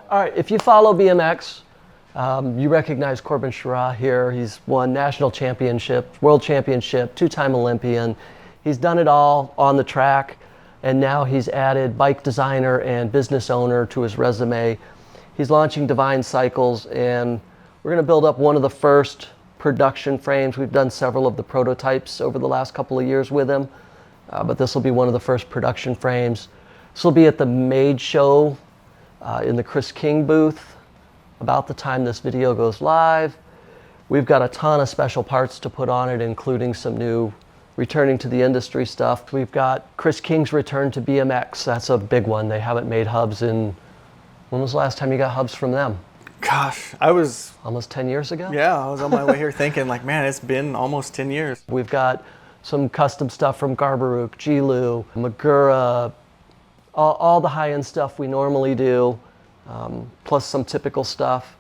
All right, if you follow BMX, you recognize Corben Sharrah here. He's won national championship, world championship, two-time Olympian. He's done it all on the track, and now he's added bike designer and business owner to his resume. He's launching Divine Cycles, and we're going to build up one of the first production frames. We've done several of the prototypes over the last couple of years with him, but this will be one of the first production frames. This will be at the MADE show in the Chris King booth about the time this video goes live. We've got a ton of special parts to put on it, including some new returning to the industry stuff. We've got Chris King's return to BMX. That's a big one. They haven't made hubs in, when was the last time you got hubs from them? Gosh, I was... Almost 10 years ago? Yeah, I was on my way here thinking like, man, it's been almost 10 years. We've got some custom stuff from Garbaruk, Gilu, Magura, all the high-end stuff we normally do, plus some typical stuff.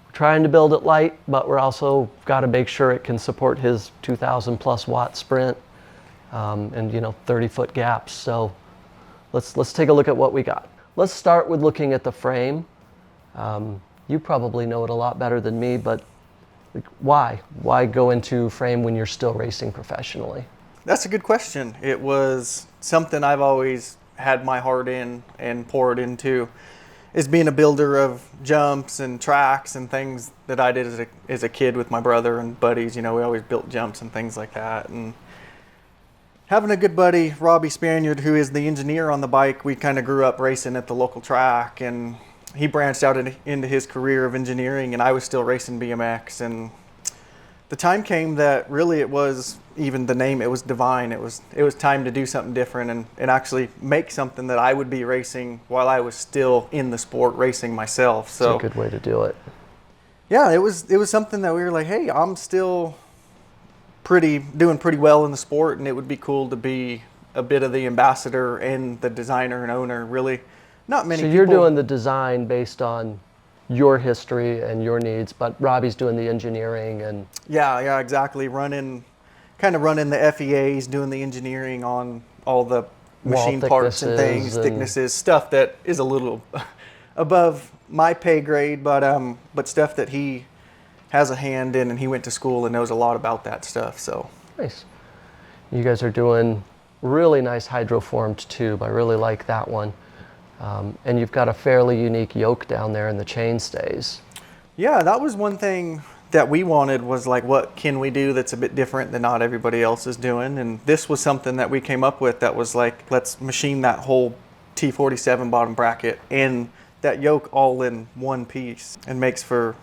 We're trying to build it light, but we're also got to make sure it can support his 2,000 plus watt sprint and 30-foot gaps. So let's take a look at what we got. Let's start with looking at the frame. You probably know it a lot better than me, but why? Why go into frame when you're still racing professionally? That's a good question. It was something I've always had my heart in and poured into, is being a builder of jumps and tracks and things that I did as a kid with my brother and buddies. We always built jumps and things like that. And having a good buddy, Robbie Spaniard, who is the engineer on the bike, we kind of grew up racing at the local track, and he branched out into his career of engineering, and I was still racing BMX. And the time came that really it was, even the name, it was Divine. It was time to do something different and actually make something that I would be racing while I was still in the sport racing myself. So it's a good way to do it. Yeah, it was something that we were like, hey, I'm still doing pretty well in the sport, and it would be cool to be a bit of the ambassador and the designer and owner. Really, not many people. So you're doing the design based on your history and your needs, but Robbie's doing the engineering and... Yeah, exactly. Kind of running the FEAs, doing the engineering on all the machine parts and things, thicknesses, stuff that is a little above my pay grade, but stuff that he has a hand in, and he went to school and knows a lot about that stuff. So nice. You guys are doing really nice hydroformed tube. I really like that one. And you've got a fairly unique yoke down there in the chain stays. Yeah, that was one thing that we wanted, was like, what can we do that's a bit different than not everybody else is doing? And this was something that we came up with that was like, let's machine that whole T47 bottom bracket and that yoke all in one piece, and makes for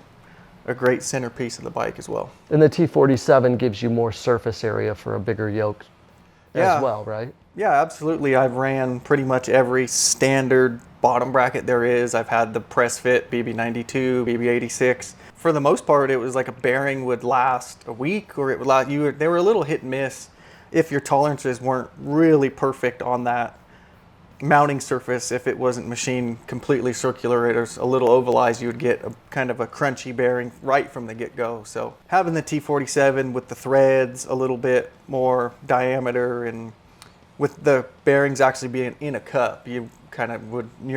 a great centerpiece of the bike as well. And the T47 gives you more surface area for a bigger yoke as well, right? Yeah, absolutely. I've ran pretty much every standard bottom bracket there is. I've had the press fit BB92, BB86. For the most part, it was like a bearing would last a week, or it would last, they were a little hit and miss if your tolerances weren't really perfect on that mounting surface. If it wasn't machined completely circular, it was a little ovalized, you would get a kind of a crunchy bearing right from the get-go. So having the T47 with the threads a little bit more diameter, and with the bearings actually being in a cup, you're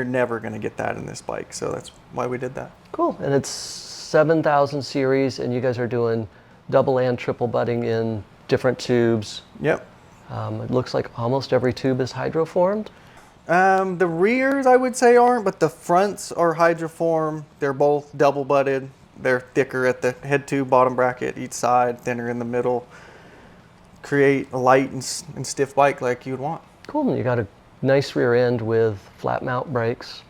never going to get that in this bike. So that's why we did that. Cool. And it's 7,000 series, and you guys are doing double and triple butting in different tubes. Yep. It looks like almost every tube is hydroformed. The rears, I would say, aren't, but the fronts are hydroform. They're both double butted. They're thicker at the head tube, bottom bracket, each side, thinner in the middle. Create a light and stiff bike like you'd want. Cool. And you got a nice rear end with flat mount brakes.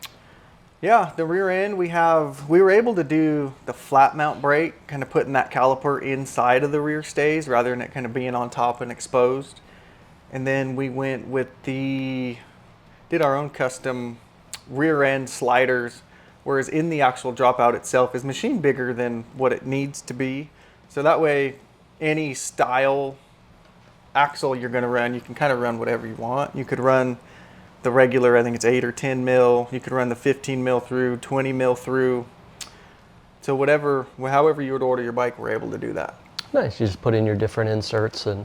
Yeah, the rear end, we were able to do the flat mount brake, kind of putting that caliper inside of the rear stays rather than it kind of being on top and exposed. And then we went with did our own custom rear end sliders, whereas in the actual dropout itself is machined bigger than what it needs to be. So that way, any style axle you're going to run, you can kind of run whatever you want. You could run the regular, I think it's 8 or 10 mil. You could run the 15 mil through, 20 mil through. So however you would order your bike, we're able to do that. Nice. You just put in your different inserts and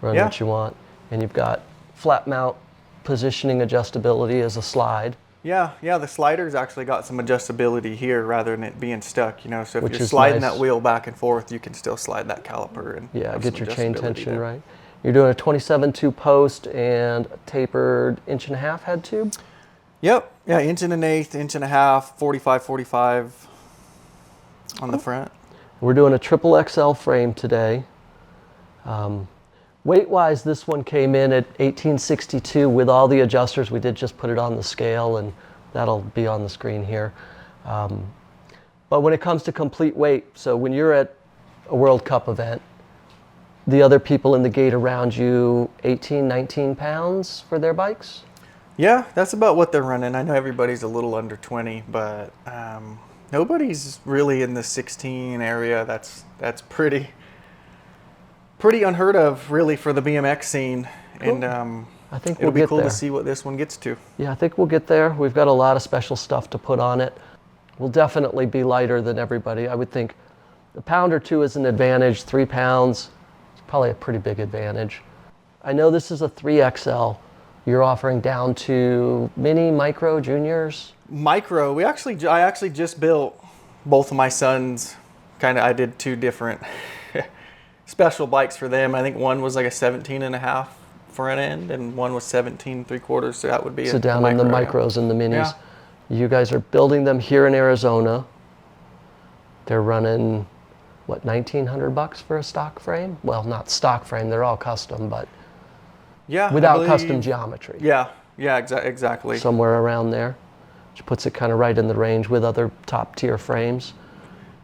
run what you want. And you've got flat mount positioning adjustability as a slide. Yeah, yeah, the slider's actually got some adjustability here rather than it being stuck, you know. So if Which you're is sliding nice. that wheel back and forth, you can still slide that caliper and Yeah, have get some your chain adjustability tension there. right. You're doing a 27.2 post and a tapered 1.5" head tube. Yep, yeah, 1.125", 1.5", 45 on the front. We're doing a triple XL frame today. Weight-wise, this one came in at 1862 with all the adjusters. We did just put it on the scale, and that'll be on the screen here. But when it comes to complete weight, so when you're at a World Cup event, the other people in the gate around you, 18, 19 pounds for their bikes? Yeah, that's about what they're running. I know everybody's a little under 20, but nobody's really in the 16 area. That's pretty unheard of, really, for the BMX scene. Cool. And I think it'll we'll be get cool there. to see what this one gets to. Yeah, I think we'll get there. We've got a lot of special stuff to put on it. We'll definitely be lighter than everybody. I would think a pound or two is an advantage. 3 pounds is probably a pretty big advantage. I know this is a 3XL. You're offering down to mini, micro, juniors. Micro, I actually just built both of my sons. I did 2 different special bikes for them. I think one was like a 17.5 front end, and one was 17 3/4. So that would be So down in the micros and the minis. Yeah. You guys are building them here in Arizona. They're running, what, $1,900 for a stock frame? Well, not stock frame, they're all custom, but Yeah, without custom geometry. Yeah, exactly. Somewhere around there, which puts it kind of right in the range with other top tier frames.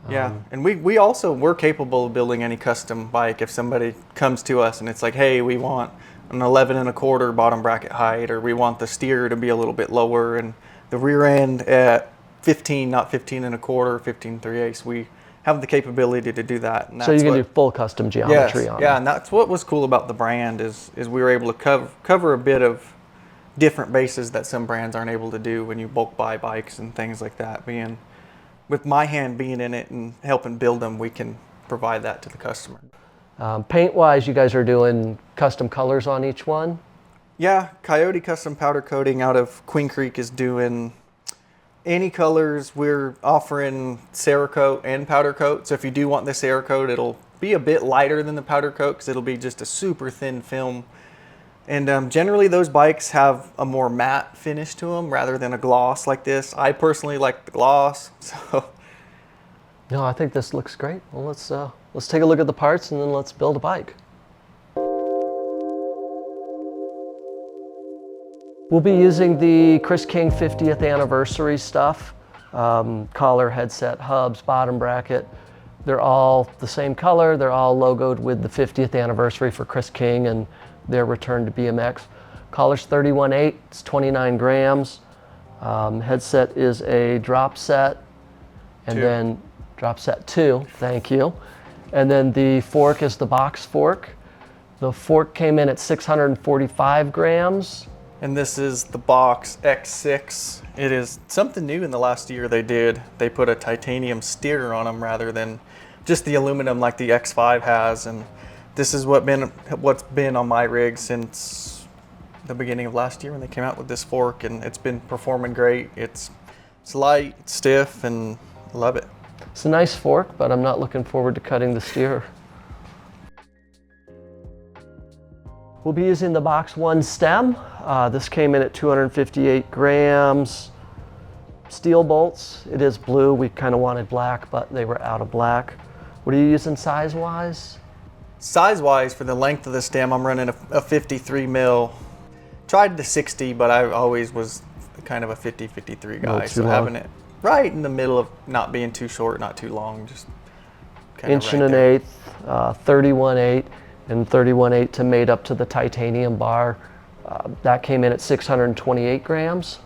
Yeah, and we're capable of building any custom bike. If somebody comes to us and it's like, hey, we want an 11.25 bottom bracket height, or we want the steer to be a little bit lower and the rear end at 15, not 15.25, 15 3/8, we have the capability to do that. And So you can do full custom geometry on it. Yeah, and that's what was cool about the brand is we were able to cover a bit of different bases that some brands aren't able to do when you bulk buy bikes and things like that. With my hand being in it and helping build them, we can provide that to the customer. Paint-wise, you guys are doing custom colors on each one? Yeah, Coyote Custom Powder Coating out of Queen Creek is doing any colors. We're offering Cerakote and powder coat. So if you do want the Cerakote, it'll be a bit lighter than the powder coat because it'll be just a super thin film. And generally those bikes have a more matte finish to them rather than a gloss like this. I personally like the gloss. So No, I think this looks great. Well, let's take a look at the parts and then let's build a bike. We'll be using the Chris King 50th anniversary stuff. Collar, headset, hubs, bottom bracket. They're all the same color. They're all logoed with the 50th anniversary for Chris King and their return to BMX. Collar's 31.8, it's 29 grams. Headset is a drop set, and then drop set 2, thank you. And then the fork is the box fork. The fork came in at 645 grams. And this is the box X6. It is something new in the last year they did. They put a titanium steer on them rather than just the aluminum like the X5 has. And this is what's been on my rig since the beginning of last year when they came out with this fork, and it's been performing great. It's light, it's stiff, and love it. It's a nice fork, but I'm not looking forward to cutting the steer. We'll be using the box 1 stem. This came in at 258 grams. Steel bolts, it is blue. We kind of wanted black, but they were out of black. What are you using size-wise? Size-wise, for the length of the stem, I'm running a 53 mil. Tried the 60, but I always was kind of a 50, 53 guy. So having it right in the middle of not being too short, not too long, just kind of 1 1/8, 31/8, and 31/8 to mate up to the titanium bar. That came in at 628 grams.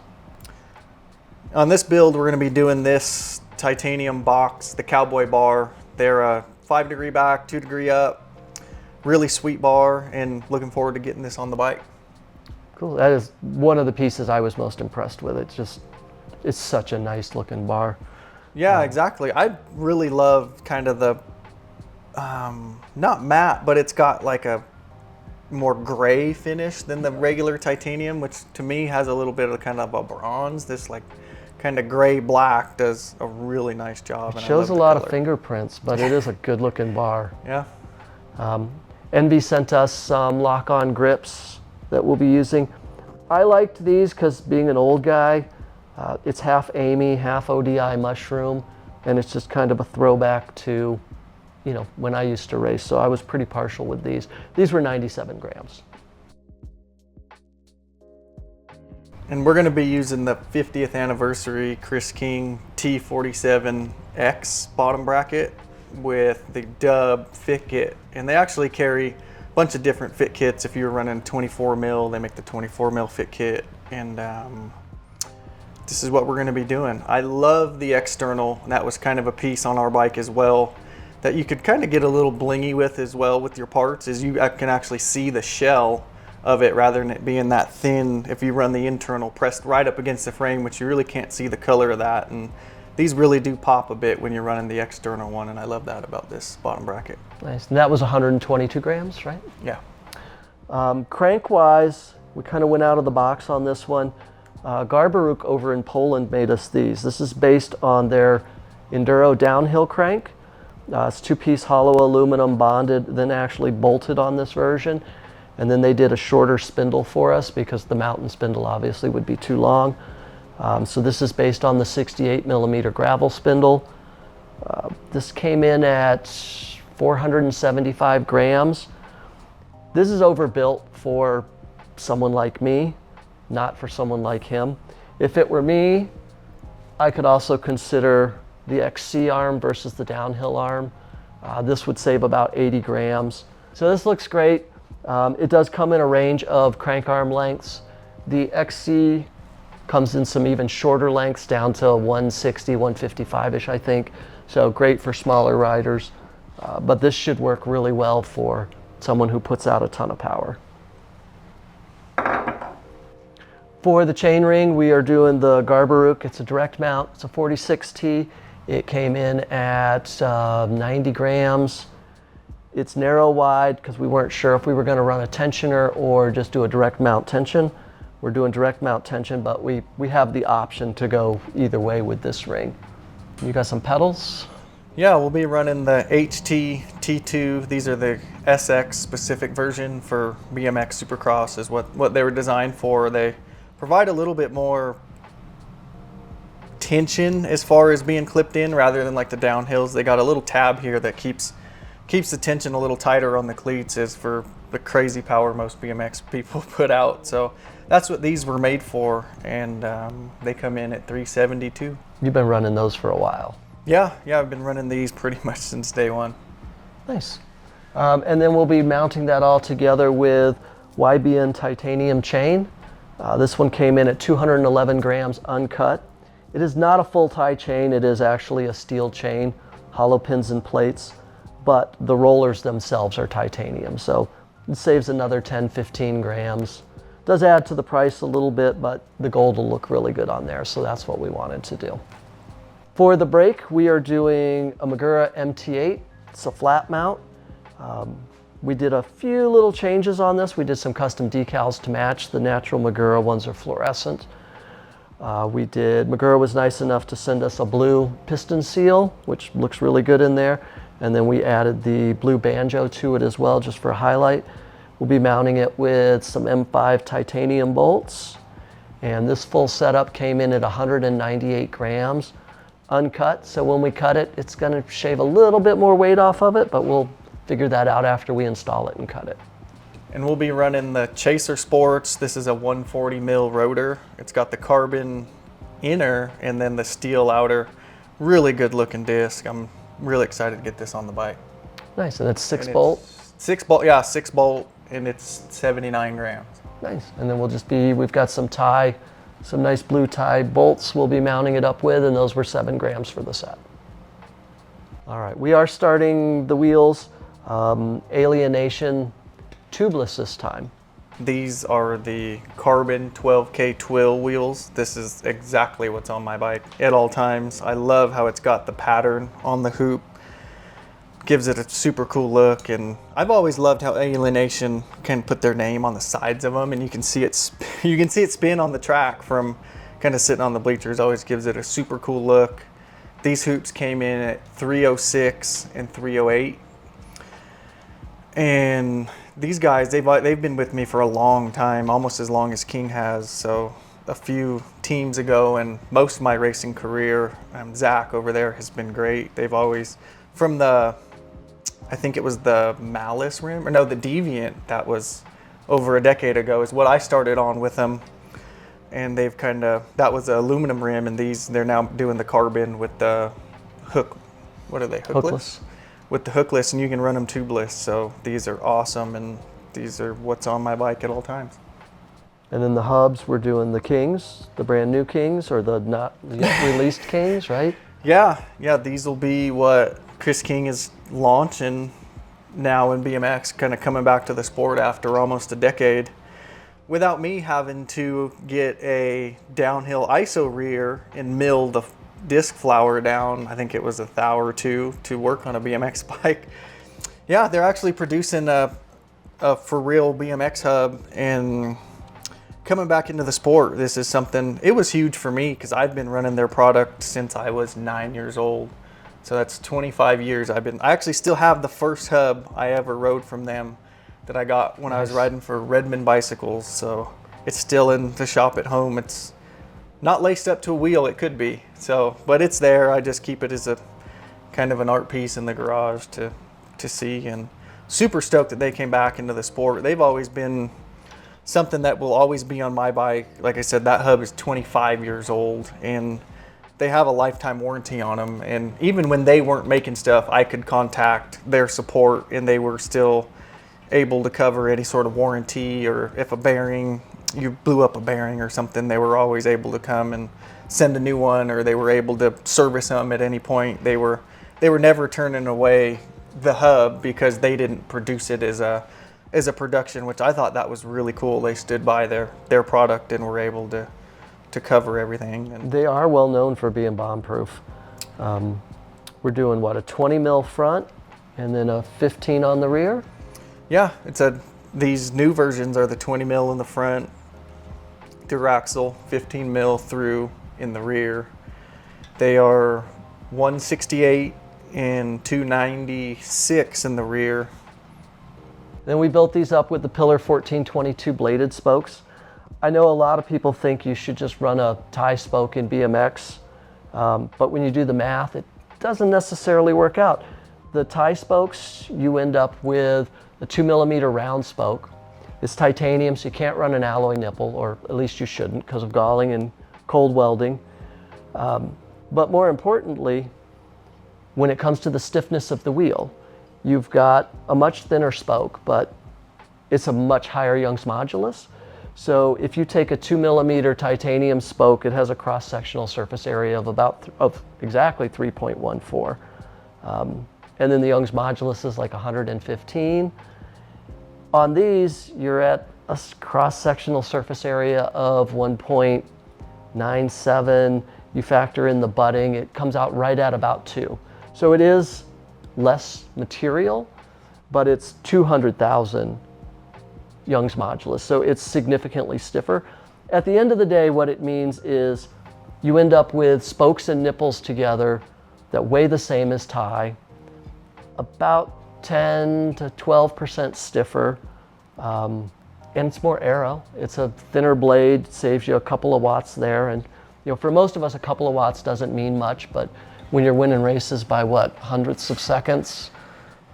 On this build, we're going to be doing this titanium box, the Cowboy bar. They're a 5-degree back, 2-degree up. Really sweet bar, and looking forward to getting this on the bike. Cool. That is one of the pieces I was most impressed with. It's such a nice looking bar. Yeah, exactly. I really love kind of the, not matte, but it's got like a more gray finish than the regular titanium, which to me has a little bit of kind of a bronze. This like kind of gray black does a really nice job. It shows a lot of fingerprints, but it is a good looking bar. Yeah. Envy sent us some lock-on grips that we'll be using. I liked these because being an old guy, it's half Amy, half ODI mushroom, and it's just kind of a throwback to, you know, when I used to race. So I was pretty partial with these. These were 97 grams. And we're going to be using the 50th anniversary Chris King T47X bottom bracket with the Dub fit kit. And they actually carry a bunch of different fit kits. If you're running 24 mil, they make the 24 mil fit kit. And this is what we're going to be doing. I love the external. And that was kind of a piece on our bike as well that you could kind of get a little blingy with as well with your parts, is you can actually see the shell of it rather than it being that thin. If you run the internal pressed right up against the frame, which you really can't see the color of that, and these really do pop a bit when you're running the external one, and I love that about this bottom bracket. Nice. And that was 122 grams, right? Yeah. Crank wise, we kind of went out of the box on this one. Garbaruk over in Poland made us these. This is based on their Enduro downhill crank. It's two-piece hollow aluminum bonded, then actually bolted on this version. And then they did a shorter spindle for us because the mountain spindle obviously would be too long. So this is based on the 68 millimeter gravel spindle. This came in at 475 grams. This is overbuilt for someone like me, not for someone like him. If it were me, I could also consider the XC arm versus the downhill arm. This would save about 80 grams. So this looks great. It does come in a range of crank arm lengths. The XC comes in some even shorter lengths down to 160, 155-ish, I think. So great for smaller riders. But this should work really well for someone who puts out a ton of power. For the chainring, we are doing the Garbaruk. It's a direct mount. It's a 46T. It came in at 90 grams. It's narrow wide because we weren't sure if we were going to run a tensioner or just do a direct mount tension. We're doing direct mount tension, but we have the option to go either way with this ring. You got some pedals? Yeah, we'll be running the HT T2. These are the SX specific version for BMX Supercross is what they were designed for. They provide a little bit more tension as far as being clipped in rather than like the downhills. They got a little tab here that keeps the tension a little tighter on the cleats as for the crazy power most BMX people put out. So that's what these were made for, and they come in at 372. You've been running those for a while. Yeah, I've been running these pretty much since day one. Nice. And then we'll be mounting that all together with YBN titanium chain. This one came in at 211 grams uncut. It is not a full tie chain, it is actually a steel chain, hollow pins and plates, but the rollers themselves are titanium, so it saves another 10, 15 grams. Does add to the price a little bit, but the gold will look really good on there, so that's what we wanted to do. For the brake, we are doing a Magura MT8. It's a flat mount. We did a few little changes on this. We did some custom decals to match. The natural Magura ones are fluorescent. Magura was nice enough to send us a blue piston seal, which looks really good in there. And then we added the blue banjo to it as well, just for a highlight. We'll be mounting it with some M5 titanium bolts. And this full setup came in at 198 grams uncut. So when we cut it, it's gonna shave a little bit more weight off of it, but we'll figure that out after we install it and cut it. And we'll be running the Chaser Sports. This is a 140 mil rotor. It's got the carbon inner and then the steel outer. Really good looking disc. I'm really excited to get this on the bike. Nice, and it's 6-bolt? 6-bolt, yeah, 6-bolt, and it's 79 grams. Nice, and then we've got some nice blue tie bolts we'll be mounting it up with, and those were 7 grams for the set. All right, we are starting the wheels. Alienation tubeless this time. These are the Carbon 12K twill wheels. This is exactly what's on my bike at all times. I love how it's got the pattern on the hoop. gives it a super cool look. And I've always loved how Alienation can put their name on the sides of them, and you can see it spin on the track from kind of sitting on the bleachers. Always gives it a super cool look. These hoops came in at 306 and 308. And these guys, they've been with me for a long time, almost as long as King has. So a few teams ago, and most of my racing career, Zach over there has been great. They've always, from the, I think it was the Malice rim, or no, the Deviant, that was over a decade ago, is what I started on with them. And they've kind of, that was an aluminum rim, and they're now doing the carbon with the hook, what are they, hookless? With the hookless, and you can run them tubeless. So these are awesome, and these are what's on my bike at all times. And then the hubs, we're doing the Kings, the brand new Kings, or the not yet released Kings, right? Yeah, these will be what Chris King is launching now in BMX, kind of coming back to the sport after almost a decade, without me having to get a downhill ISO rear and mill the disc flour down. I think it was a thou or two to work on a BMX bike. Yeah, they're actually producing a for real BMX hub and coming back into the sport. This is something, it was huge for me because I've been running their product since I was 9 years old. So that's 25 years I actually still have the first hub I ever rode from them that I got when I was riding for Redmond Bicycles. So it's still in the shop at home. It's not laced up to a wheel, it could be. So, but it's there. I just keep it as a kind of an art piece in the garage to see, and super stoked that they came back into the sport. They've always been something that will always be on my bike. Like I said, that hub is 25 years old, and they have a lifetime warranty on them. And even when they weren't making stuff, I could contact their support, and they were still able to cover any sort of warranty, or if a bearing, you blew up a bearing or something, they were always able to come and send a new one, or they were able to service them at any point. They were never turning away the hub because they didn't produce it as a production, which I thought that was really cool. They stood by their product and were able to cover everything. And they are well known for being bomb proof. We're doing what, a 20 mil front and then a 15 on the rear? Yeah, these new versions are the 20 mil in the front through axle, 15 mil through in the rear. They are 168 and 296 in the rear. Then we built these up with the Pillar 1422 bladed spokes. I know a lot of people think you should just run a tie spoke in BMX, but when you do the math, it doesn't necessarily work out. The tie spokes, you end up with a 2 millimeter round spoke. It's titanium, so you can't run an alloy nipple, or at least you shouldn't because of galling and cold welding. But more importantly, when it comes to the stiffness of the wheel, you've got a much thinner spoke, but it's a much higher Young's modulus. So if you take a 2 millimeter titanium spoke, it has a cross-sectional surface area of exactly 3.14. And then the Young's modulus is like 115. On these, you're at a cross-sectional surface area of 1.97. You factor in the butting, it comes out right at about 2. So it is less material, but it's 200,000 Young's modulus, so it's significantly stiffer. At the end of the day, what it means is you end up with spokes and nipples together that weigh the same as tie, about 10 to 12% stiffer, and it's more aero. It's a thinner blade, saves you a couple of watts there, and for most of us, a couple of watts doesn't mean much, but when you're winning races by what, hundredths of seconds,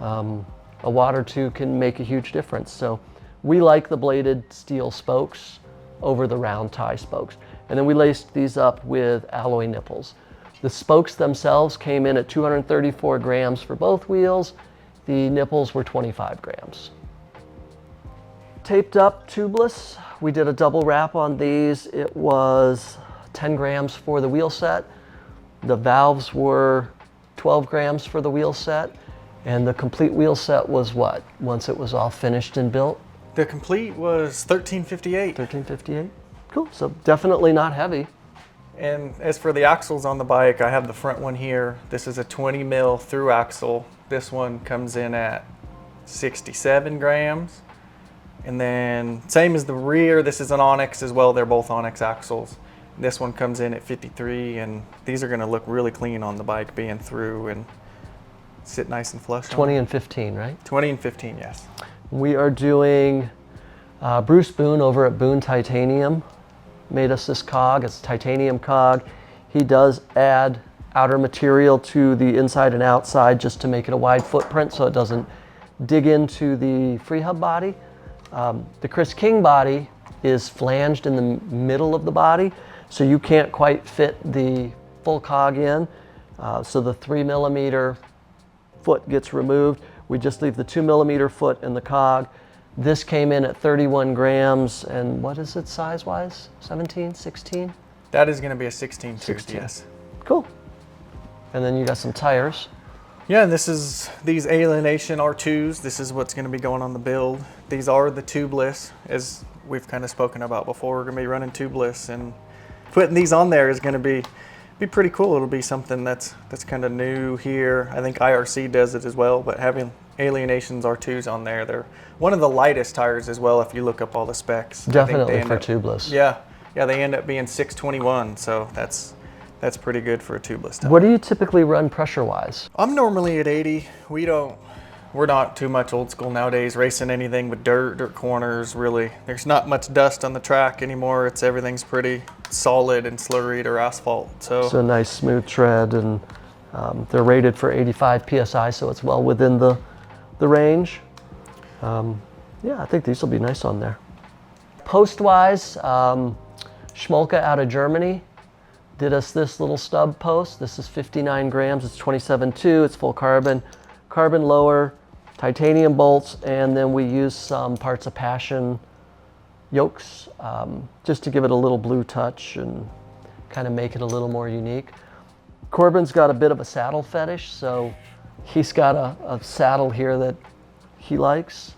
a watt or two can make a huge difference. So we like the bladed steel spokes over the round tie spokes. And then we laced these up with alloy nipples. The spokes themselves came in at 234 grams for both wheels. The nipples were 25 grams. Taped up tubeless, we did a double wrap on these. It was 10 grams for the wheel set. The valves were 12 grams for the wheel set. And the complete wheel set was what, once it was all finished and built? The complete was 1358. 1358? Cool, so definitely not heavy. And as for the axles on the bike, I have the front one here. This is a 20 mil through axle This one comes in at 67 grams. And then same as the rear, this is an Onyx as well. They're both Onyx axles. This one comes in at 53, and these are gonna look really clean on the bike being through and sit nice and flush. 20 and 15, right? 20 and 15, yes. We are doing, Bruce Boone over at Boone Titanium made us this cog. It's a titanium cog. He does add outer material to the inside and outside just to make it a wide footprint so it doesn't dig into the free hub body. The Chris King body is flanged in the middle of the body, so you can't quite fit the full cog in. So the 3mm foot gets removed. We just leave the 2mm foot in the cog. This came in at 31 grams, and what is it size-wise? 17, 16? That is going to be a 16 tooth, 16. yes. Cool. And then you got some tires. Yeah, and this is these Alienation R2s. This is what's going to be going on the build. These are the tubeless, as we've kind of spoken about before. We're going to be running tubeless, and putting these on there is going to be pretty cool. It'll be something that's kind of new here. I think IRC does it as well, but having Alienation's R2s on there, they're one of the lightest tires as well if you look up all the specs. Definitely for tubeless. Yeah, they end up being 621, so that's pretty good for a tubeless tire. What do you typically run pressure-wise? I'm normally at 80. We're not too much old school nowadays, racing anything with dirt corners, really. There's not much dust on the track anymore. Everything's pretty solid and slurried or asphalt. So a nice smooth tread, and they're rated for 85 PSI, so it's well within the range. Yeah, I think these will be nice on there. Post-wise, Schmolke out of Germany did us this little stub post. This is 59 grams, it's 27.2, it's full carbon lower, titanium bolts, and then we use some parts of Passion yokes just to give it a little blue touch and kind of make it a little more unique. Corben's got a bit of a saddle fetish, so he's got a saddle here that he likes.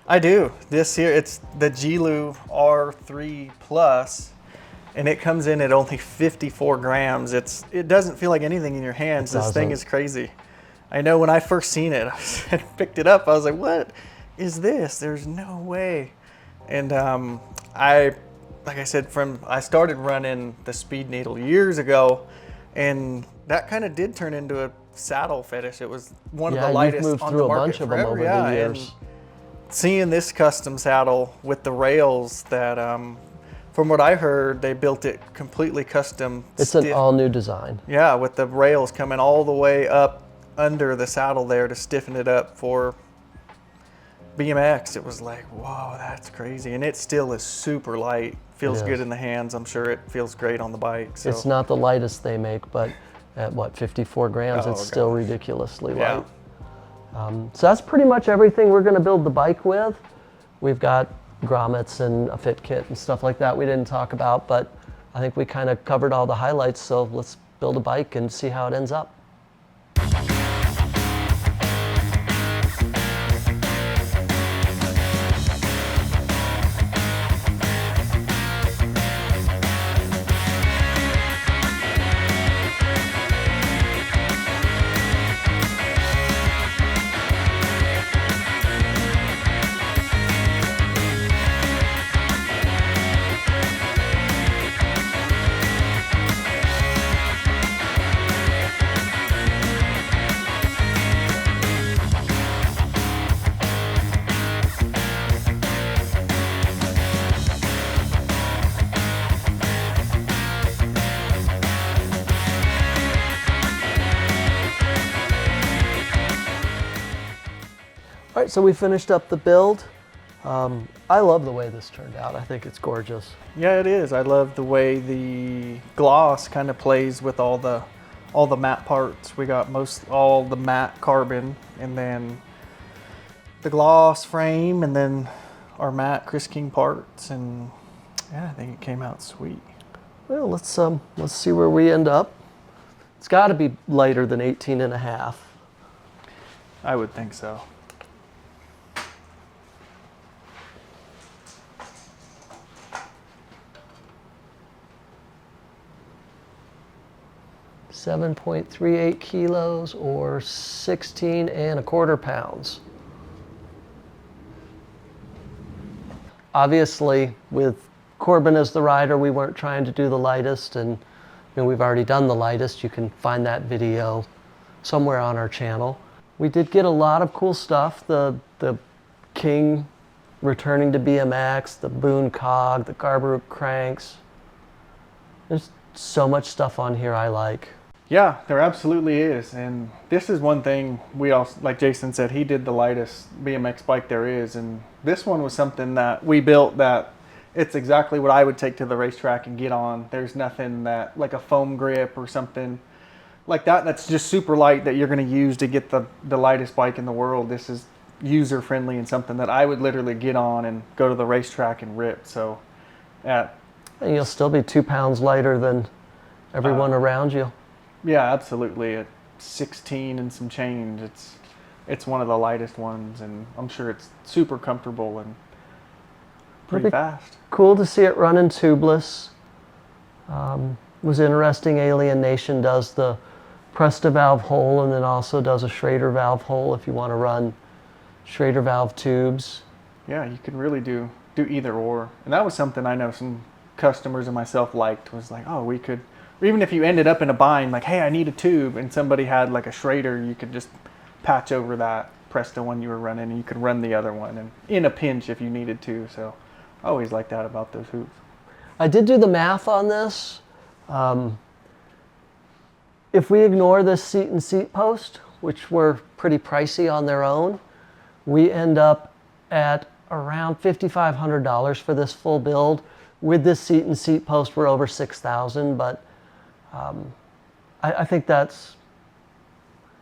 I do. This here, it's the Gilu R3 Plus, and it comes in at only 54 grams. It doesn't feel like anything in your hands. This thing is crazy. I know when I first seen it, I picked it up, I was like, what is this? There's no way. And like I said, I started running the Speed Needle years ago, and that kind of did turn into a saddle fetish. It was one of the lightest moved on through the a market bunch of them forever. over Yeah, the years. and seeing this custom saddle with the rails that, from what I heard, they built it completely custom. It's an all-new design. Yeah, with the rails coming all the way up under the saddle there to stiffen it up for BMX. It was like, whoa, that's crazy. And it still is super light. Feels good in the hands. I'm sure it feels great on the bike. So. It's not the lightest they make, but at what, 54 grams, it's still ridiculously light. So that's pretty much everything we're going to build the bike with. We've got grommets and a fit kit and stuff like that we didn't talk about, but I think we kind of covered all the highlights, so let's build a bike and see how it ends up. All right, so we finished up the build. I love the way this turned out. I think it's gorgeous. Yeah, it is. I love the way the gloss kind of plays with all the matte parts. We got all the matte carbon, and then the gloss frame, and then our matte Chris King parts, and yeah, I think it came out sweet. Well, let's see where we end up. It's got to be lighter than 18.5. I would think so. 7.38 kilos or 16¼ pounds. Obviously, with Corben as the rider, we weren't trying to do the lightest, and we've already done the lightest. You can find that video somewhere on our channel. We did get a lot of cool stuff. The King returning to BMX, the Boone Cog, the Garber cranks. There's so much stuff on here I like. Yeah, there absolutely is. And this is one thing we all, like Jason said, he did the lightest BMX bike there is. And this one was something that we built that it's exactly what I would take to the racetrack and get on. There's nothing that, like a foam grip or something like that, that's just super light that you're going to use to get the lightest bike in the world. This is user friendly and something that I would literally get on and go to the racetrack and rip. So, and you'll still be 2 pounds lighter than everyone around you. Yeah, absolutely. At 16 and some change, it's one of the lightest ones, and I'm sure it's super comfortable and pretty fast. Cool to see it running tubeless. Was interesting. Alien Nation does the Presta valve hole and then also does a Schrader valve hole if you want to run Schrader valve tubes. Yeah, you can really do either or, and that was something I know some customers and myself liked, was like, oh, we could, or even if you ended up in a bind, like, hey, I need a tube, and somebody had like a Schrader, you could just patch over that Presta one you were running, and you could run the other one, and in a pinch if you needed to. So I always like that about those hoops. I did do the math on this. If we ignore this seat and seat post, which were pretty pricey on their own, we end up at around $5,500 for this full build. With this seat and seat post, we're over $6,000, but I think that's,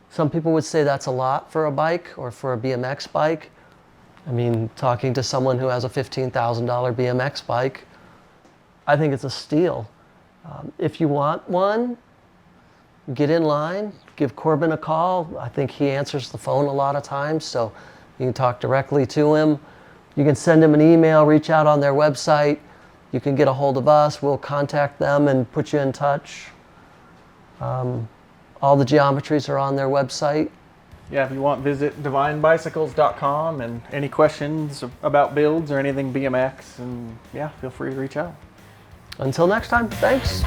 some people would say that's a lot for a bike or for a BMX bike. I mean, talking to someone who has a $15,000 BMX bike, I think it's a steal. If you want one, get in line, give Corben a call. I think he answers the phone a lot of times, so you can talk directly to him. You can send him an email, reach out on their website. You can get a hold of us. We'll contact them and put you in touch. All the geometries are on their website. Yeah, if you want, visit divinebicycles.com, and any questions about builds or anything BMX, and yeah, feel free to reach out. Until next time, thanks.